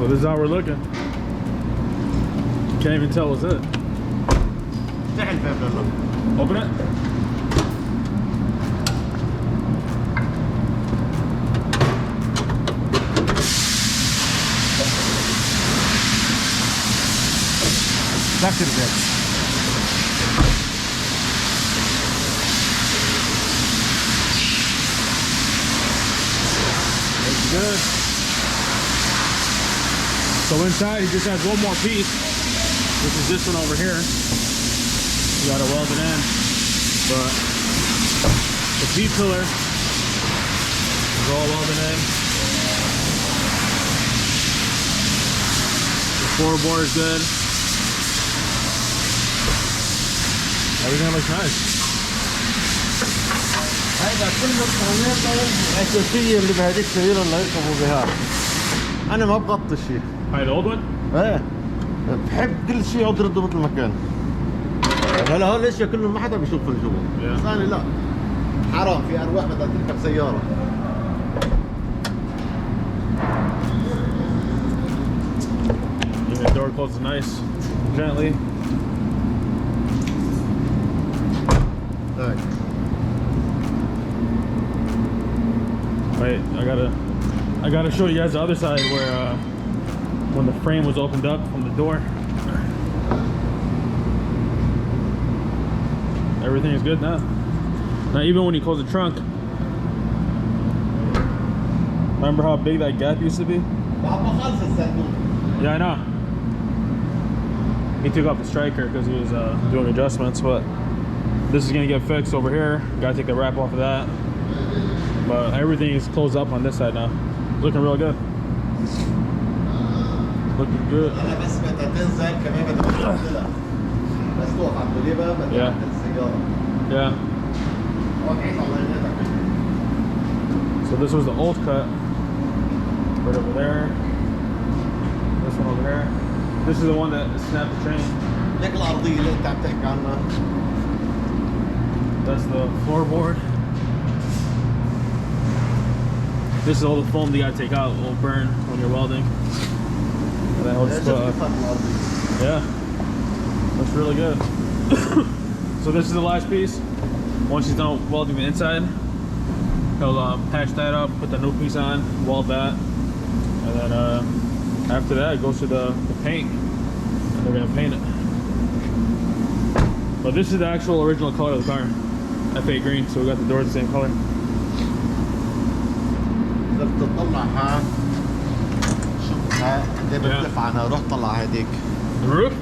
So this is how we're looking. Can't even tell what's it. Open it. Back to the bed. Looks good. So inside he just has one more piece, which is this one over here. You gotta weld it in. But the B-pillar is all welded in. The floorboard is good. Everything looks nice. هيدا كله القوانين الأساسية اللي بهذيك السيارة اللي يركبوا بها. أنا ما بغطي شيء. Hi, the old one? إيه. بحب كل شيء يقعد يرده مثل ما كان. هلا هول الأشياء كلهم ما حدا بيشوف الجوا. بس أنا لا. حرام في أرواح بدها تركب سيارة. The door closes nice, gently. Right. Wait, I gotta show you guys the other side where when the frame was opened up from the door. Everything is good now. Now even when you close the trunk, remember how big that gap used to be? Yeah, I know. He took off the striker because he was doing adjustments, but this is gonna get fixed over here. Gotta take the wrap off of that. But everything is closed up on this side now. Looking real good. Looking good. Yeah. Yeah. So this was the old cut. Right over there. This one over there. This is the one that snapped the train. That's the floorboard. This is all the foam that you gotta take out. It will burn when you're welding. And that holds yeah. Looks really good. So this is the last piece. Once he's done welding the inside, he'll patch that up, put the new piece on, weld that, and then after that it goes to the paint, and they're gonna paint it. But this is the actual original color of the car, F8 green. So we got the doors the same color. The roof?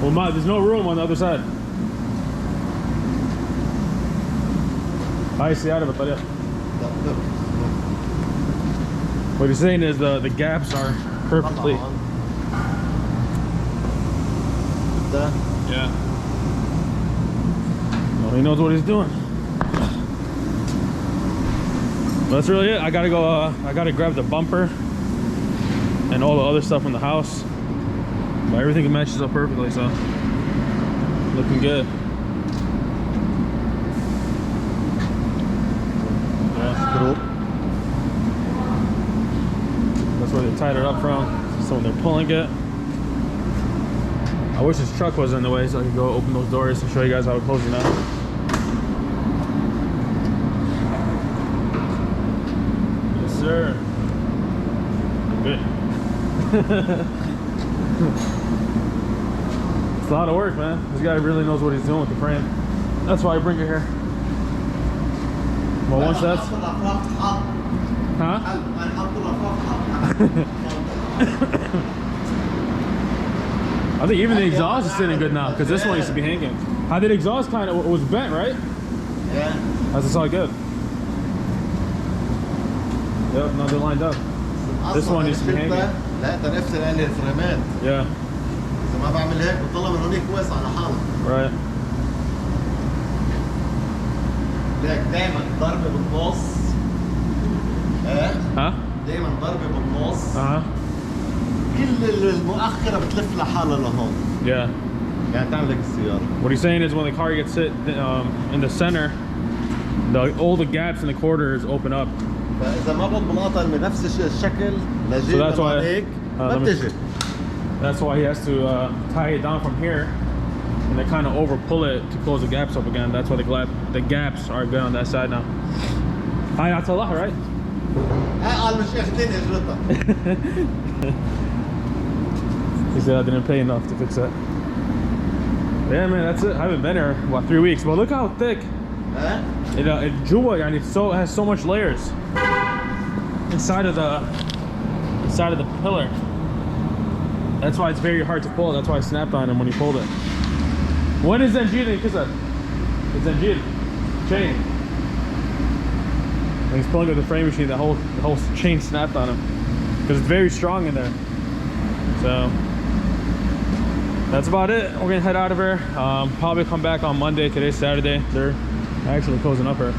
Well, there's no room on the other side. I see out of it, but yeah. What he's saying is the gaps are perfectly. Yeah. Well, he knows what he's doing. That's really it. I gotta go. I gotta grab the bumper and all the other stuff in the house. But everything matches up perfectly, so looking good. Yeah. That's where they tied it up from. So when they're pulling it, I wish this truck was in the way so I could go open those doors and show you guys how it closes now. Sir. Good. It's a lot of work, man. This guy really knows what he's doing with the frame. That's why I bring it here. Well, once that's... Huh? I think even the exhaust is sitting good now, because this one used to be hanging. How did the exhaust kind of was bent, right? Yeah. That's all good. Yep, now they're lined up. This one used to be hanging. Yeah. Right. Huh? Yeah. What he's saying is when the car gets hit in the center, all the gaps in the quarters open up فاذا ما بطلقها بنفس الشكل So that's why هيك ما بتجي. That's why he has to tie it down from here, and they kind of over pull it to close the gaps up again. That's why the gaps are good on that side now. Hi, Atullah, right? قال مش اختين اجرتها. He said I didn't pay enough to fix that. Yeah, man, that's it. I haven't been here about 3 weeks, but look how thick. It jewel, and it has so much layers inside of the pillar. That's why it's very hard to pull. That's why I snapped on him when he pulled it. When is Zanjir in Kisa? It's Zanjir chain. When he's pulling with the frame machine, the whole chain snapped on him because it's very strong in there. So that's about it. We're gonna head out of here. Probably come back on Monday. Today's Saturday. They're actually closing up here.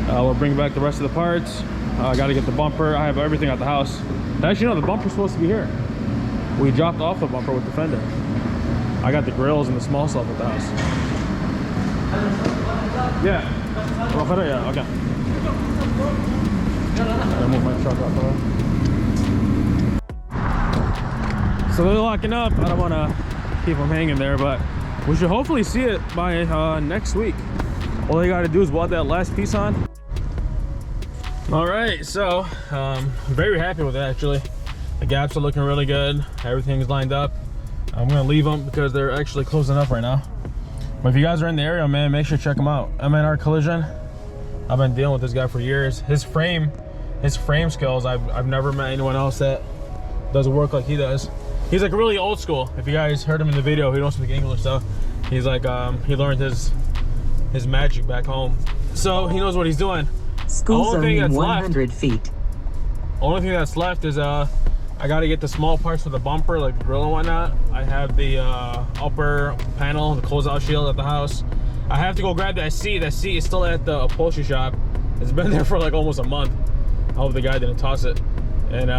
We'll bring back the rest of the parts. I gotta get the bumper. I have everything at the house. Actually, no, the bumper's supposed to be here. We dropped off the bumper with the fender. I got the grills and the small stuff at the house. Yeah. Yeah, okay. I'll move my truck off the road. So they're locking up. I don't want to keep them hanging there, but we should hopefully see it by next week. All they got to do is weld that last piece on. All right, so very happy with it actually. The gaps are looking really good. Everything's lined up. I'm gonna leave them because they're actually closing up right now. But if you guys are in the area, man, make sure to check them out. I'm at our collision. I've been dealing with this guy for years. His frame skills, I've never met anyone else that does work like he does. He's like really old school. If you guys heard him in the video, he don't speak English, so he's like he learned his magic back home. So he knows what he's doing. School zone in 100 feet. Only thing that's left is I got to get the small parts for the bumper, like the grill and whatnot. I have the upper panel, the closeout shield at the house. I have to go grab that seat. That seat is still at the upholstery shop. It's been there for like almost a month. I hope the guy didn't toss it. And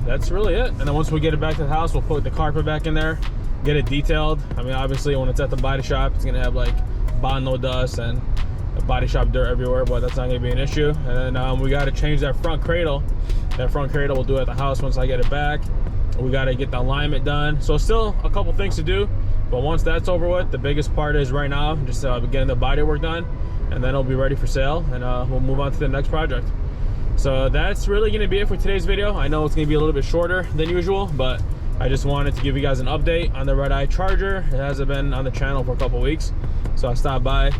that's really it. And then once we get it back to the house, we'll put the carpet back in there, get it detailed. I mean, obviously when it's at the body shop, it's gonna have like Bondo dust and body shop dirt everywhere, but that's not gonna be an issue. And then we got to change that front cradle. That front cradle we'll do at the house once I get it back. We got to get the alignment done. So still a couple things to do, but once that's over with, the biggest part is right now just getting the body work done, and then it'll be ready for sale, and we'll move on to the next project. So that's really going to be it for today's video. I know it's going to be a little bit shorter than usual, but I just wanted to give you guys an update on the Redeye Charger. It hasn't been on the channel for a couple weeks, so I stopped by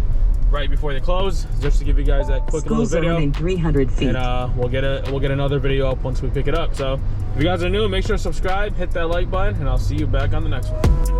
right before they close just to give you guys that quick little video. In 300 feet. And we'll get another video up once we pick it up. So if you guys are new, make sure to subscribe, hit that like button, and I'll see you back on the next one.